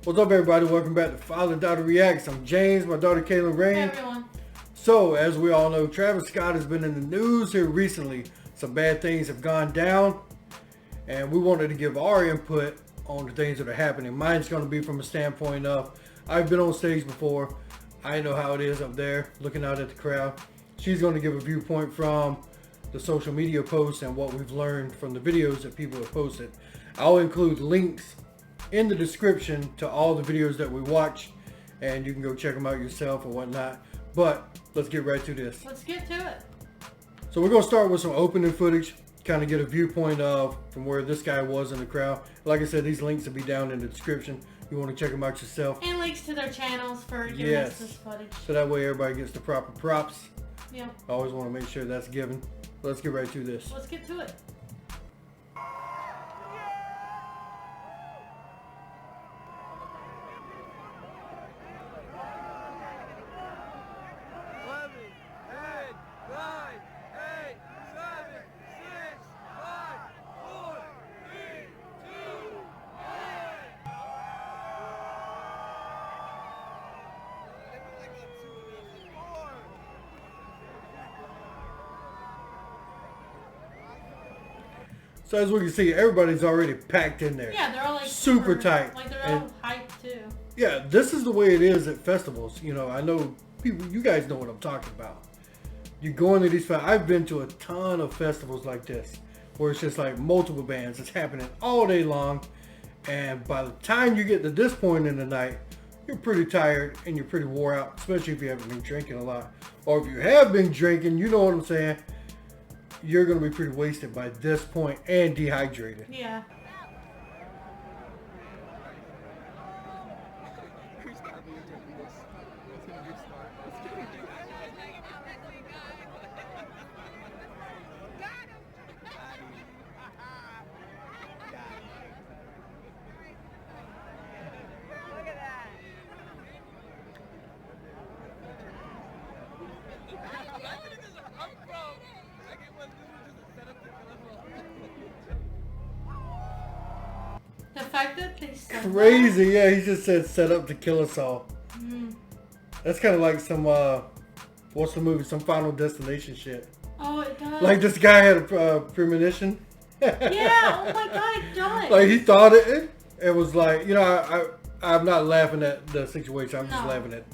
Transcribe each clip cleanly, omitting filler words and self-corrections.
What's up, everybody? Welcome back to FatherDaughterReacts. I'm James, my daughter Kayla Hey Rain. everyone. So, as we all know, Travis Scott has been in the news here recently. Some bad things have gone down, and we wanted to give our input on the things that are happening. Mine's going to be from a standpoint of, I've been on stage before. I know how it is up there, looking out at the crowd. She's going to give a viewpoint from the social media posts and what we've learned from the videos that people have posted. I'll include links in the description to all the videos that we watch, and you can go check them out yourself or whatnot. But let's get right to this. Let's get to it. So we're going to start with some opening footage, kind of get a viewpoint of from where this guy was in the crowd. Like I said, these links will be down in the description. You want to check them out yourself. And links to their channels for giving us this footage. So that way everybody gets the proper props. Yeah. I always want to make sure that's given. Let's get right to this. Let's get to it. So as we can see, everybody's already packed in there. Yeah, they're all like super tight. Like they're all hyped too. Yeah, this is the way it is at festivals. You know, I know people, you guys know what I'm talking about. You go into these, I've been to a ton of festivals like this, where it's just like multiple bands. It's happening all day long. And by the time you get to this point in the night, you're pretty tired and you're pretty wore out, especially if you haven't been drinking a lot. Or if you have been drinking, you know what I'm saying? You're going to be pretty wasted by this point and dehydrated. Yeah. The fact that they said Crazy, that. yeah. He just said set up to kill us all. That's kind of like some what's the movie? Some Final Destination shit. Oh, it does. Like this guy had a premonition. Yeah. Oh my god, it does. Like he thought it was like, you know, I'm not laughing at the situation. I'm just laughing at,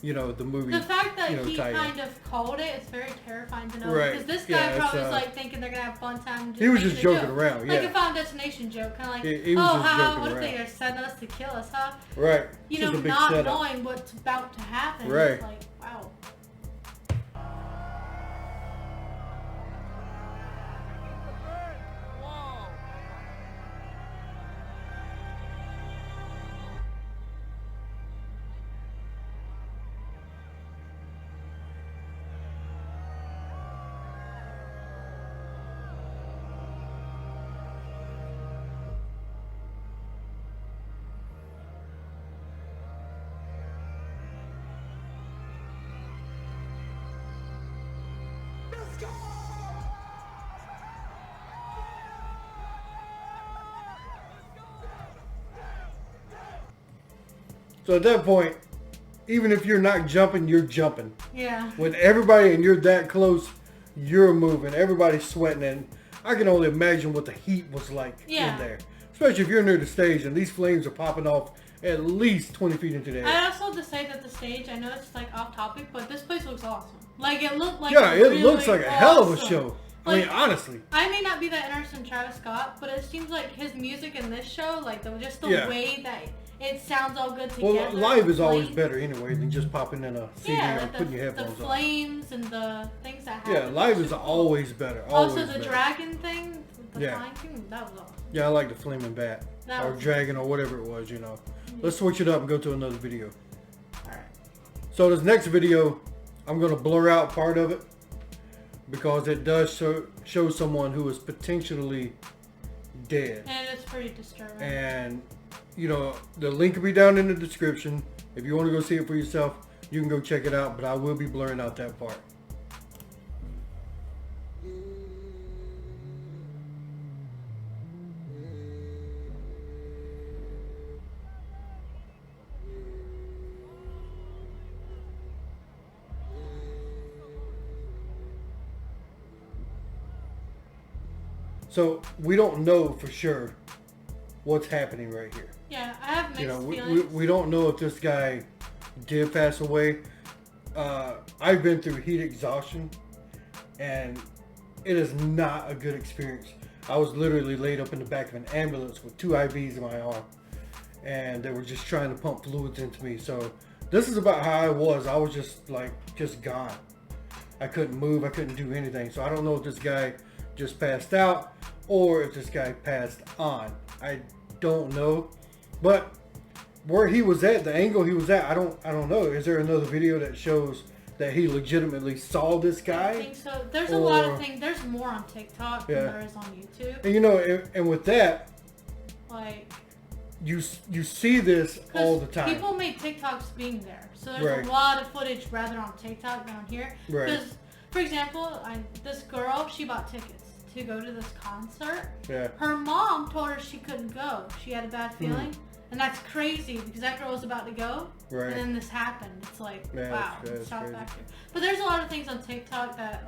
you know, the movie. The fact that he title. kind of called it, it's very terrifying to know. Right. Because this guy Yeah, probably was like thinking they're gonna have a fun time. He was just making a joking joke. around. Like Yeah. a Final Destination joke, kind of like, He was just joking what if around. they are setting us to kill us, huh? Right. You Just know, a big not setup. knowing what's about to happen. Right. It's like, wow. So at that point, even if you're not jumping, you're jumping. Yeah. With everybody and you're that close, you're moving. Everybody's sweating, and I can only imagine what the heat was like in there. Especially if you're near the stage and these flames are popping off at least 20 feet into the air. I also have to say that the stage, I know it's like off topic, but this place looks awesome. Like it looked like Yeah, it really looks like a hell of a awesome. show. I Like, mean, honestly. I may not be that interested in Travis Scott, but it seems like his music in this show, like just the way that it sounds all good together. Well, live is always better anyway than just popping in a CD or like putting your the headphones on. flames and the things that happen. Yeah, live is always better. Always Also, the better. dragon thing, the Yeah. flying thing, that was awesome. Yeah, I like the flaming bat. That Or was dragon or whatever it was, you know. Let's switch it up and go to another video. Alright. So this next video, I'm going to blur out part of it because it does show someone who is potentially dead. And it's pretty disturbing. And, you know, the link will be down in the description. If you want to go see it for yourself, you can go check it out, but I will be blurring out that part. So we don't know for sure what's happening right here. Yeah, I have mixed feelings. We don't know if this guy did pass away. I've been through heat exhaustion, and it is not a good experience. I was literally laid up in the back of an ambulance with 2 IVs in my arm, and they were just trying to pump fluids into me. So this is about how I was. I was just gone. I couldn't move. I couldn't do anything. So I don't know if this guy just passed out or if this guy passed on. I don't know. But where he was at, the angle he was at, I don't know. Is there another video that shows that he legitimately saw this guy? I think so. There's a lot of things. There's more on TikTok than there is on YouTube. And you know, and with that, like, you see this all the time. People make TikToks being there, so there's a lot of footage rather on TikTok than on here. Because, for example, this girl, she bought tickets to go to this concert. Yeah. Her mom told her she couldn't go. She had a bad feeling. And that's crazy because that girl was about to go, and then this happened. It's like, wow, stop back there. But there's a lot of things on TikTok that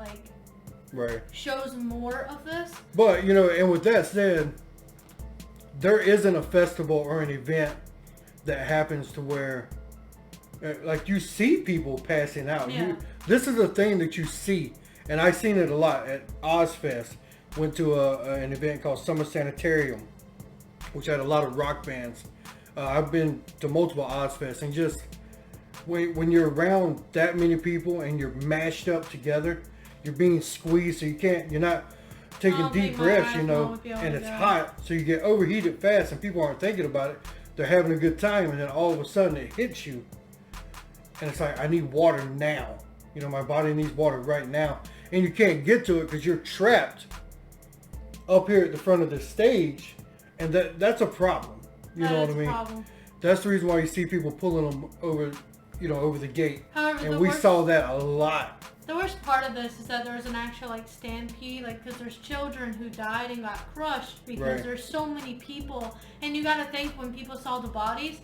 shows more of this. But you know, and with that said, there isn't a festival or an event that happens to where, like, you see people passing out. Yeah. This is a thing that you see, and I've seen it a lot at Ozfest. Went to an event called Summer Sanitarium, which had a lot of rock bands. I've been to multiple Ozfests, and just when you're around that many people and you're mashed up together, you're being squeezed, so you're not taking deep breaths, you know, and it's hot, so you get overheated fast, and people aren't thinking about it. They're having a good time, and then all of a sudden it hits you, and it's like, I need water now. You know, my body needs water right now, and you can't get to it because you're trapped up here at the front of the stage, and that's a problem. You know what I mean? Problem. That's the reason why you see people pulling them over, you know, over the gate. However, and we saw that a lot. The worst part of this is that there was an actual stampede, because there's children who died and got crushed because there's so many people, and you got to think when people saw the bodies,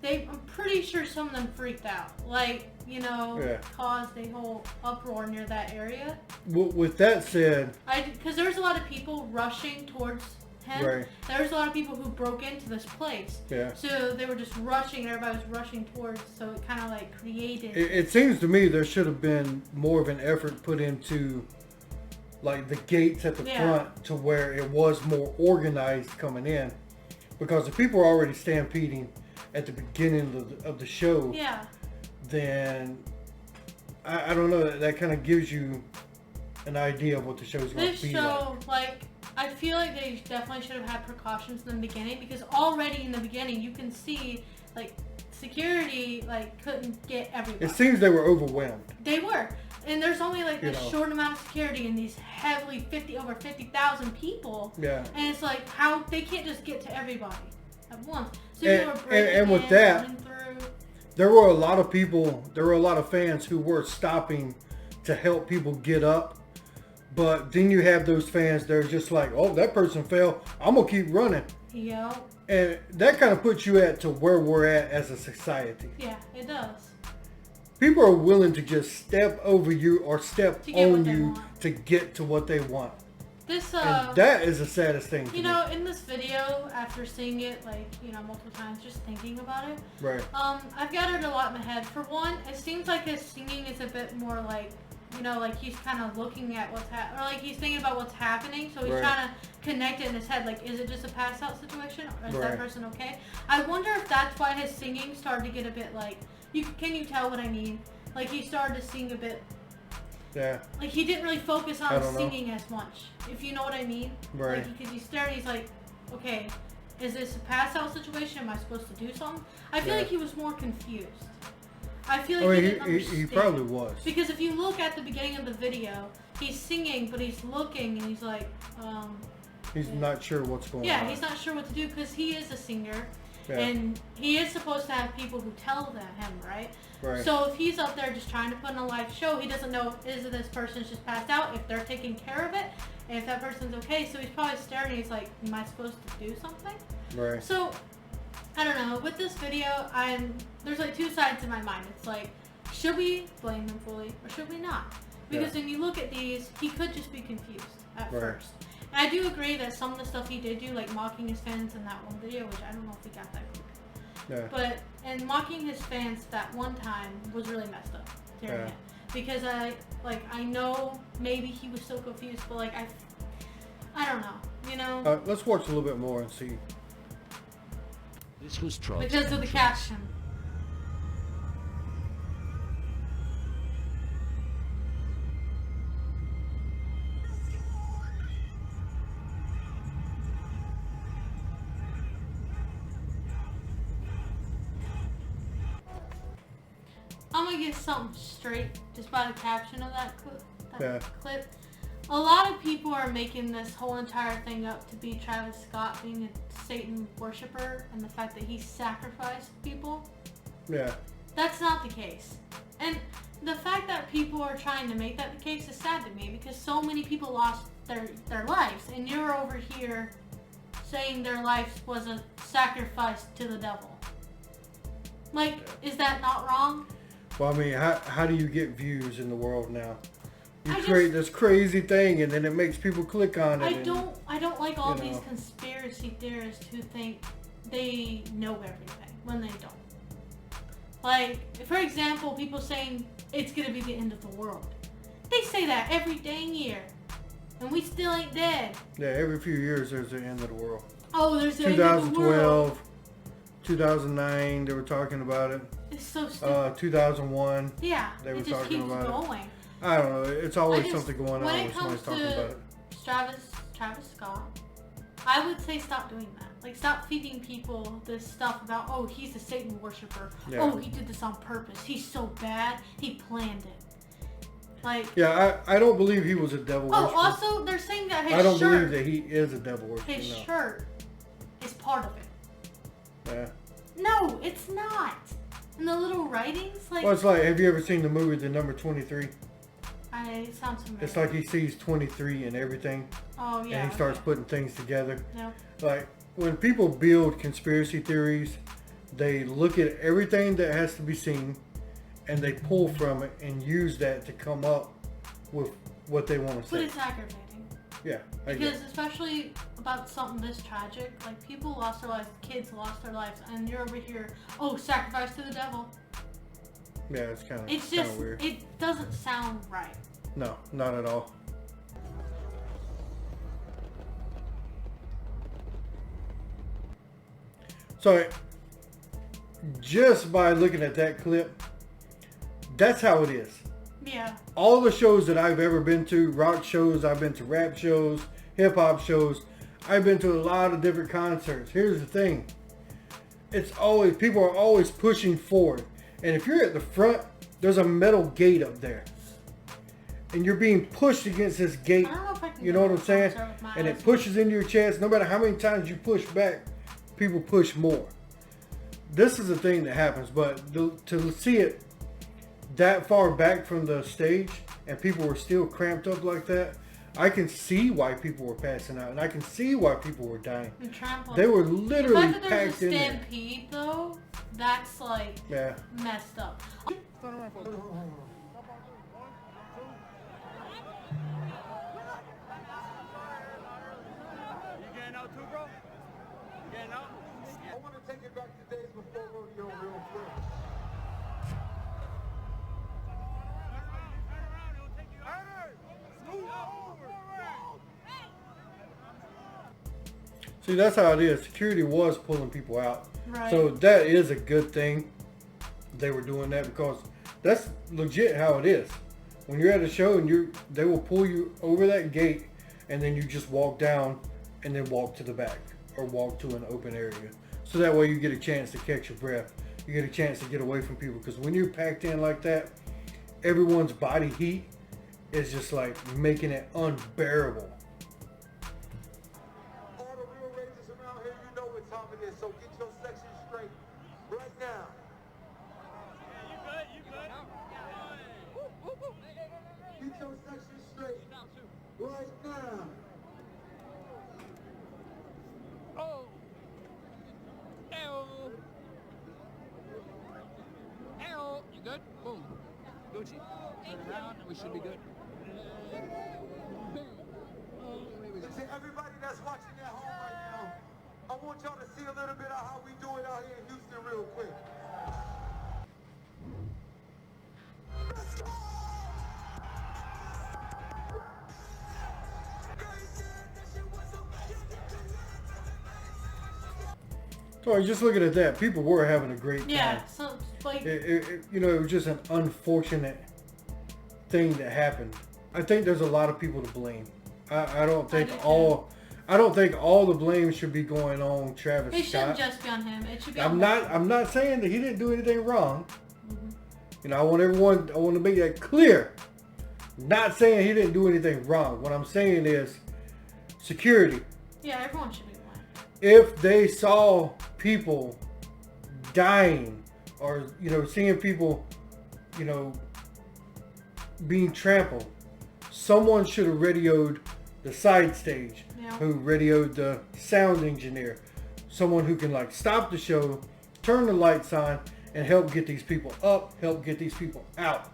I'm pretty sure some of them freaked out, caused a whole uproar near that area. With that said, because there was a lot of people rushing towards him. There was a lot of people who broke into this place. Yeah. So they were just rushing, and everybody was rushing towards, so it kind of created... It seems to me there should have been more of an effort put into the gates at the front to where it was more organized coming in. Because if people are already stampeding at the beginning of the show, then I don't know, that kind of gives you an idea of what the show's going to be like. I feel like they definitely should have had precautions in the beginning, because already in the beginning you can see security couldn't get everybody. It seems they were overwhelmed. They were. And there's only a short amount of security in these heavily over 50,000 people. Yeah. And it's how they can't just get to everybody at once. So and with that, there were a lot of people, there were a lot of fans who were stopping to help people get up. But then you have those fans that are just oh, that person fell, I'm going to keep running. Yeah. And that kind of puts you to where we're at as a society. Yeah, it does. People are willing to just step over you or step on you to get to what they want. And that is the saddest thing to me. In this video, after seeing it multiple times, just thinking about it. Right. I've gathered a lot in my head. For one, it seems like his singing is a bit more he's kind of looking at what's happening, or he's thinking about what's happening, so he's trying to connect it in his head. Is it just a pass out situation, or is that person okay? I wonder if that's why his singing started to get a bit can you tell what I mean? He started to sing a bit. Yeah. He didn't really focus on singing as much, if you know what I mean. Right. Because he's staring, he's okay, is this a pass out situation? Am I supposed to do something? I feel like he was more confused. I feel like he didn't understand. He probably was. Because if you look at the beginning of the video, he's singing, but he's looking, and he's he's not sure what's going on. Yeah, he's not sure what to do, because he is a singer, and he is supposed to have people who tell him, right? Right. So if he's up there just trying to put on a live show, he doesn't know, is this person's just passed out, if they're taking care of it, and if that person's okay. So he's probably staring, he's am I supposed to do something? Right. So... I don't know. With this video, there's two sides in my mind. It's should we blame him fully or should we not? Because when you look at these, he could just be confused at first. I do agree that some of the stuff he did do, like mocking his fans in that one video, which I don't know if we got that clip. Yeah. But and mocking his fans that one time was really messed up. Hearing it. Because I know maybe he was so confused, but like I don't know, you know. Let's watch a little bit more and see. This was Trump's because of the caption. I'm gonna get something straight just by the caption of that clip. A lot of people are making this whole entire thing up to be Travis Scott being a Satan worshiper and the fact that he sacrificed people. Yeah. That's not the case. And the fact that people are trying to make that the case is sad to me because so many people lost their lives and you're over here saying their life was a sacrifice to the devil. Like, is that not wrong? Well, I mean, how do you get views in the world now? You create this crazy thing, and then it makes people click on it. I don't like all these conspiracy theorists who think they know everything when they don't. Like, for example, people saying it's gonna be the end of the world. They say that every dang year, and we still ain't dead. Yeah, every few years there's the end of the world. Oh, there's the end of the world. 2009, they were talking about it. It's so stupid. 2001. Yeah, they were it just talking keeps about going. It. I don't know. It's always something going on when somebody's talking about it. Travis Scott, I would say stop doing that. Like, stop feeding people this stuff about, oh, he's a Satan worshiper. Yeah. Oh, he did this on purpose. He's so bad. He planned it. Like. Yeah, I don't believe he was a devil worshiper. Oh, also, they're saying that his shirt. I don't believe that he is a devil worshiper. His shirt is part of it. Yeah. No, it's not. And the little writings, like. Well, it's like, have you ever seen the movie The Number 23? It sounds familiar. It's like he sees 23 in everything. Oh, yeah. And he starts putting things together. Yeah. Like, when people build conspiracy theories, they look at everything that has to be seen, and they pull from it and use that to come up with what they want to say. But it's aggravating. Yeah, because especially about something this tragic, like people lost their lives, kids lost their lives, and you're over here, oh, sacrifice to the devil. Yeah, it's kind of weird. It doesn't sound right. No, not at all. So, just by looking at that clip, that's how it is. Yeah. All the shows that I've ever been to, rock shows, I've been to rap shows, hip hop shows, I've been to a lot of different concerts. Here's the thing. People are always pushing forward. And if you're at the front, there's a metal gate up there. And you're being pushed against this gate. I don't know if I can you know what I'm saying? And it pushes into your chest. No matter how many times you push back, people push more. This is the thing that happens. But to see it that far back from the stage and people were still cramped up like that, I can see why people were passing out. And I can see why people were dying. They were literally packed in there. The fact that there's a stampede, though, that's like messed up. I want to take it back to days before rodeo real quick. See, that's how it is. Security was pulling people out. Right. So that is a good thing they were doing that, because that's legit how it is. When you're at a show and they will pull you over that gate, and then you just walk down and then walk to the back or walk to an open area. So that way you get a chance to catch your breath. You get a chance to get away from people, because when you're packed in like that, everyone's body heat is just like making it unbearable. All the real races around here, you know what time it is, so get your section straight right now. You good. Get your section straight right now. Oh. Ew. You good? Boom. Gucci. Turn around and we should be good. Everybody that's watching at home right now, I want y'all to see a little bit of how we do it out here in Houston real quick. So just looking at that, people were having a great time. Yeah, so like It was just an unfortunate thing that happened. I think there's a lot of people to blame. I don't think all the blame should be going on Travis it Scott. shouldn't just be on him. It should be. I'm not saying that he didn't do anything wrong. Mm-hmm. I want to make that clear. Not saying he didn't do anything wrong. What I'm saying is security. Yeah, everyone should be blamed. If they saw people dying or, seeing people, being trampled, someone should have radioed the side stage, who radioed the sound engineer, someone who can stop the show, turn the lights on, and help get these people up, help get these people out.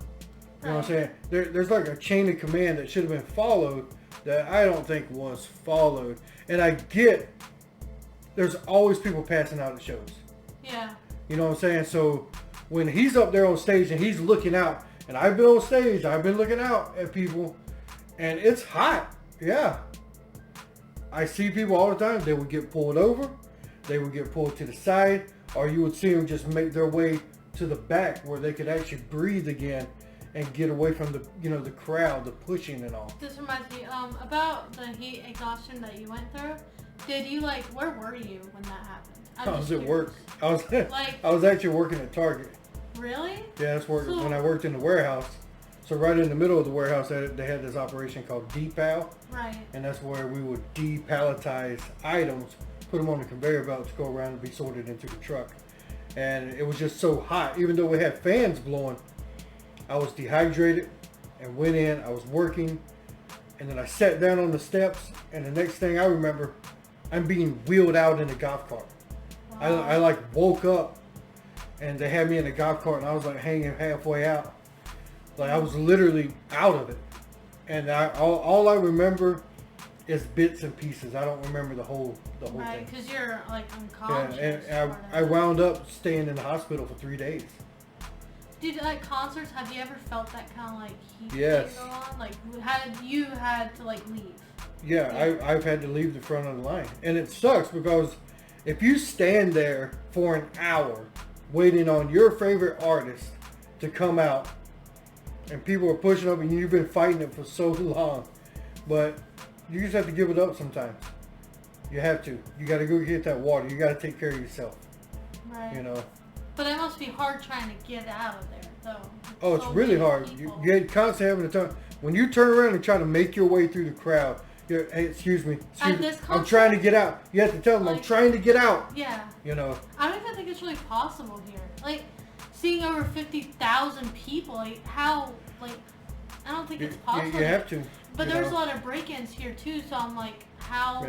You know what I'm saying? There's like a chain of command that should have been followed that I don't think was followed. And I get there's always people passing out at shows. Yeah. You know what I'm saying? So when he's up there on stage and he's looking out, and I've been on stage, I've been looking out at people, and it's hot. Yeah. I see people all the time. They would get pulled over. They would get pulled to the side, or you would see them just make their way to the back where they could actually breathe again and get away from the, the crowd, the pushing and all. This reminds me, about the heat exhaustion that you went through. Did you where were you when that happened? I was at work. I was actually working at Target. Really? Yeah, that's when I worked in the warehouse. So right in the middle of the warehouse, they had this operation called depal. Right. And that's where we would depalletize items, put them on the conveyor belt to go around and be sorted into the truck. And it was just so hot. Even though we had fans blowing, I was dehydrated and went in. I was working. And then I sat down on the steps. And the next thing I remember, I'm being wheeled out in a golf cart. Wow. I woke up and they had me in a golf cart and I was hanging halfway out. I was literally out of it. And all I remember is bits and pieces. I don't remember the whole thing. Right, because you're unconscious. Yeah, and I wound up staying in the hospital for 3 days. Dude, at concerts, have you ever felt that kind of heat yes. thing go on? You had to leave? Yeah, I've had to leave the front of the line. And it sucks because if you stand there for an hour waiting on your favorite artist to come out and people are pushing up and you've been fighting it for so long, but you just have to give it up sometimes. You have to. You got to go get that water. You got to take care of yourself. Right. But it must be hard trying to get out of there, though. Oh, it's really hard. You constantly having a time. When you turn around and try to make your way through the crowd, hey, excuse me. I'm trying to get out. You have to tell them, I'm trying to get out. Yeah. I don't even think it's really possible here. Seeing over 50,000 people, how, I don't think it's possible. You have to. But there's a lot of break-ins here, too, so I'm how,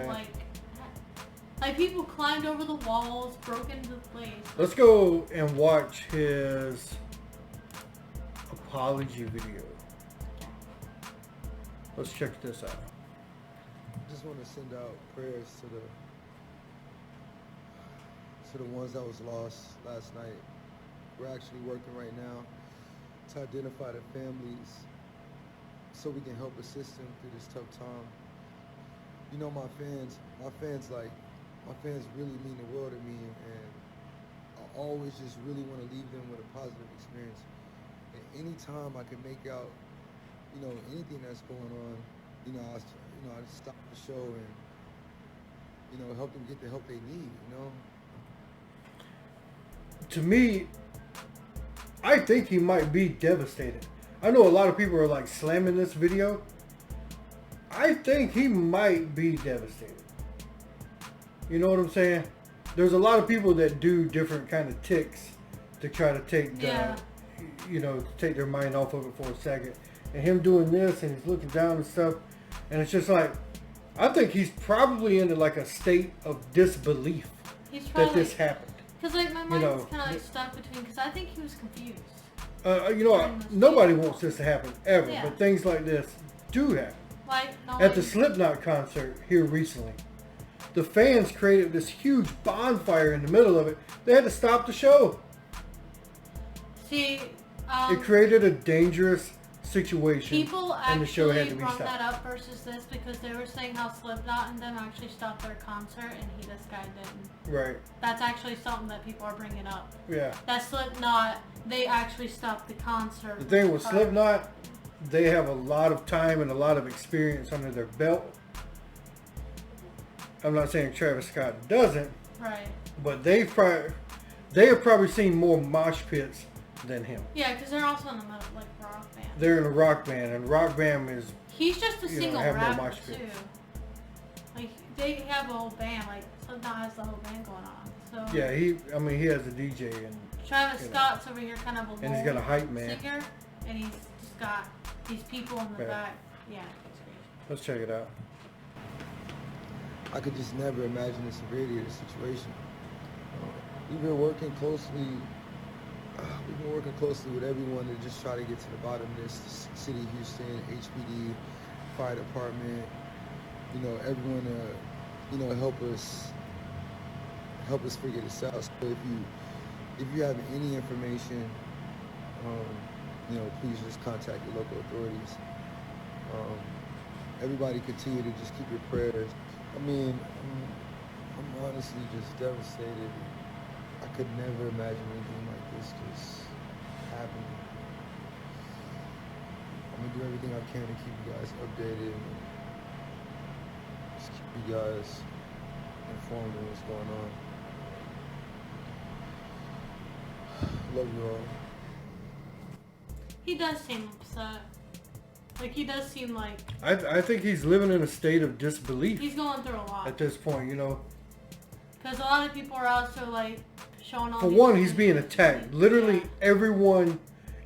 people climbed over the walls, broke into the place. Let's go and watch his apology video. Let's check this out. I just want to send out prayers to the ones that was lost last night. We're actually working right now to identify the families so we can help assist them through this tough time. My fans really mean the world to me, and I always just really want to leave them with a positive experience. And anytime I can make out, anything that's going on, I stop the show and, help them get the help they need, To me, I think he might be devastated. I know a lot of people are slamming this video. I think he might be devastated. You know what I'm saying? There's a lot of people that do different kind of ticks to try to take take their mind off of it for a second. And him doing this and he's looking down and stuff. And it's just I think he's probably in a state of disbelief that this happened. Because my mind's kind of stuck between, because I think he was confused. Nobody wants this to happen ever, but things like this do happen. Like, no At the way. Slipknot concert here recently, the fans created this huge bonfire in the middle of it. They had to stop the show. See, It created a dangerous situation, people and the show had to actually be brought stopped. that up versus this because they were saying how Slipknot and them actually stopped their concert and this guy didn't. Right. That's actually something that people are bringing up. Yeah. That Slipknot, they actually stopped the concert. The thing with Slipknot, they have a lot of time and a lot of experience under their belt. I'm not saying Travis Scott doesn't, Right. but they have probably seen more mosh pits than him. Yeah, because they're also in the middle, like, rock band. They're in a rock band, and rock band is He's just a you know, single have no rapper, mosh too. pits. Like, they have a whole band. Like, Slipknot has the whole band going on. So yeah. He has a DJ and Travis you know. Scott's over here kind of a And he's got a hype man. singer, and he's just got these people in the Yeah. back. Yeah, it's crazy. let's check it out. I could just never imagine the severity of the situation. We've been working closely. With everyone to just try to get to the bottom of this. City of Houston, HPD, fire department. You know, everyone help us figure this out. So if you have any information, please just contact your local authorities. Everybody continue to just keep your prayers. I mean, I'm honestly just devastated. I could never imagine anything like this just happening. I'm gonna do everything I can to keep you guys updated and just keep you guys informed of what's going on. Love you all. He does seem upset. Like, he does seem like I think he's living in a state of disbelief he's going through a lot. at this point. You know, Because a lot of people are also, like, showing all for these one, he's things. being attacked. Literally, Yeah. everyone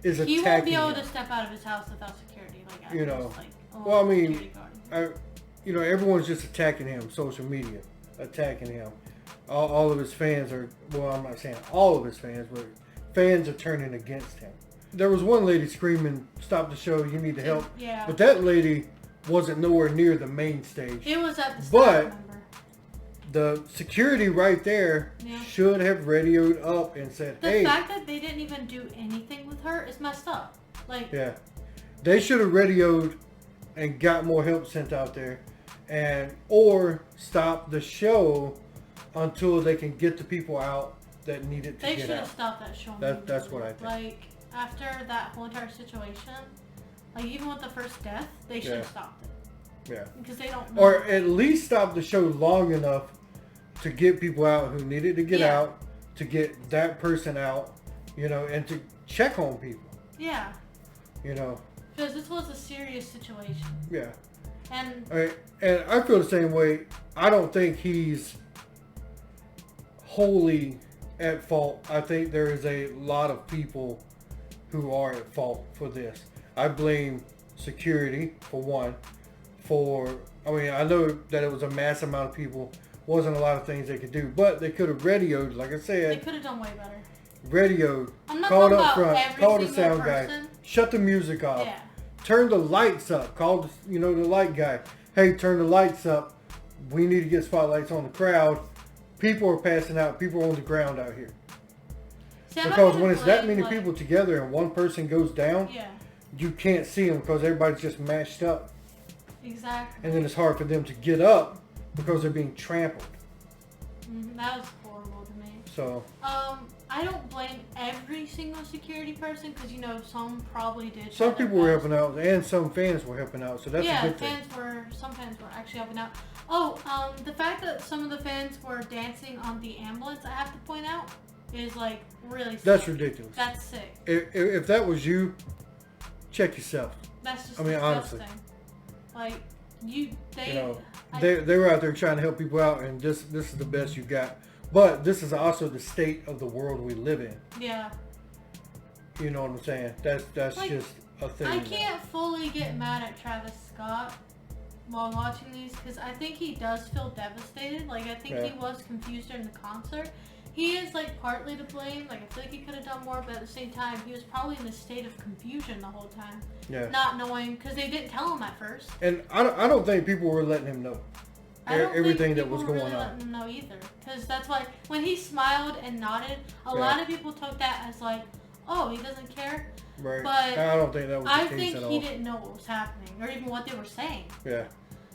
is attacking He won't be able him. to step out of his house without security. Like, You know. like, Well, I mean, security guard. Everyone's just attacking him. Social media attacking him. All of his fans are. Well, I'm not saying all of his fans, but fans are turning against him. There was one lady screaming, "Stop the show! You need to help!" Yeah. But that lady wasn't nowhere near the main stage. It was at the But- start, remember? The security right there Yeah. should have radioed up and said, The "Hey, fact that they didn't even do anything with her is messed up. Like, yeah." They should have radioed and got more help sent out there, or stop the show until they can get the people out that needed to they get should have out. stopped that show. That's what I think. Like, after that whole entire situation, like, even with the first death, they should have Yeah. stopped it. Yeah. Because they don't know. Or at least stop the show long enough to get people out who needed to get Yeah. out, to get that person out, and to check on people, Yeah. you know. Because this was a serious situation. Yeah. And All right. And I feel the same way. I don't think he's wholly at fault. I think there is a lot of people who are at fault for this. I blame security for one. I know that it was a mass amount of people. Wasn't a lot of things they could do, but they could have radioed, like I they said, could have done way better. radioed, I'm not called talking up about front, every called the single sound guy, person. shut the music off, Yeah. turn the lights up, called the light guy. Hey, turn the lights up. We need to get spotlights on the crowd. People are passing out. People are on the ground out here. See, I'm not Because gonna when it's that blame, many people together and one person goes down, Yeah, you can't see them because everybody's just mashed up. exactly. And then it's hard for them to get up because they're being trampled. That was horrible to me. So, I don't blame every single security person because some probably did. some try their people were best. helping out and some fans were helping out. So that's a good thing. Some fans were actually helping out. Oh, the fact that some of the fans were dancing on the ambulance, I have to point out, is like really sick. That's ridiculous. That's sick. If that was you, check yourself. That's just honestly. disgusting. Like, they They were out there trying to help people out, and this is the best you got. But this is also the state of the world we live in. Yeah. You know what I'm saying? That's Like, just a thing. I can't fully get mad at Travis Scott while watching these because I think he does feel devastated. Like, I think Yeah. he was confused during the concert. he is like partly to blame. Like I feel like he could have done more, but at the same time, he was probably in a state of confusion the whole time. Yeah. Not knowing, because they didn't tell him at first. And I don't think people were letting him know everything that was going really on. Letting him know either, because that's why when he smiled and nodded, a lot of people took that as like, oh, he doesn't care. Right. But I don't think that was the I case think at he all. didn't know what was happening or even what they were saying. Yeah.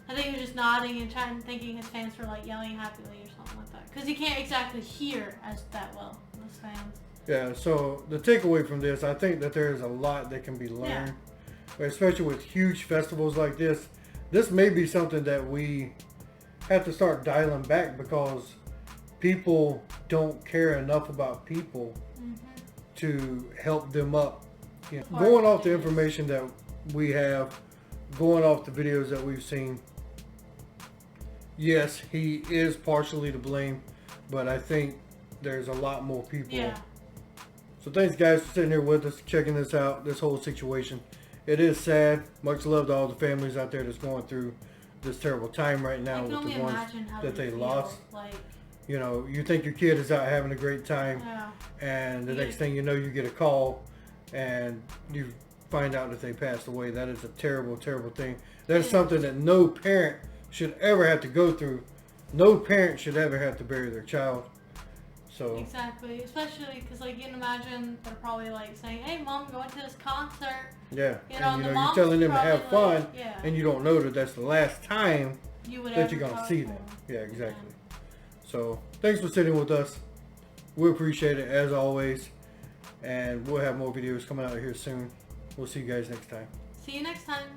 I think he was just nodding and thinking his fans were like yelling happily or something like that, because he can't exactly hear as that well as fans. Yeah, so the takeaway from this, I think that there is a lot that can be learned, especially with huge festivals like this. This may be something that we have to start dialing back because people don't care enough about people to help them up. You know, going off the information that we have, going off the videos that we've seen, yes, he is partially to blame, but I think there's a lot more people. Yeah. So thanks guys for sitting here with us, checking this out, this whole situation. It is sad. Much love to all the families out there that's going through this terrible time right now with the ones that they lost. Like, you know, you think your kid is out having a great time, and the next thing you know, you get a call and you find out that they passed away. That is a terrible, terrible thing. That is something that no parent should ever have to go through. No parent should ever have to bury their child. So exactly, especially because like you can imagine they're probably like saying, "Hey, mom, I'm going to this concert." yeah, You know, and the you're telling them to have fun, like, and you don't know that that's the last time that you're gonna talk see to them. them. Yeah, exactly. So thanks for sitting with us. We appreciate it as always, and we'll have more videos coming out here soon. We'll see you guys next time. See you next time.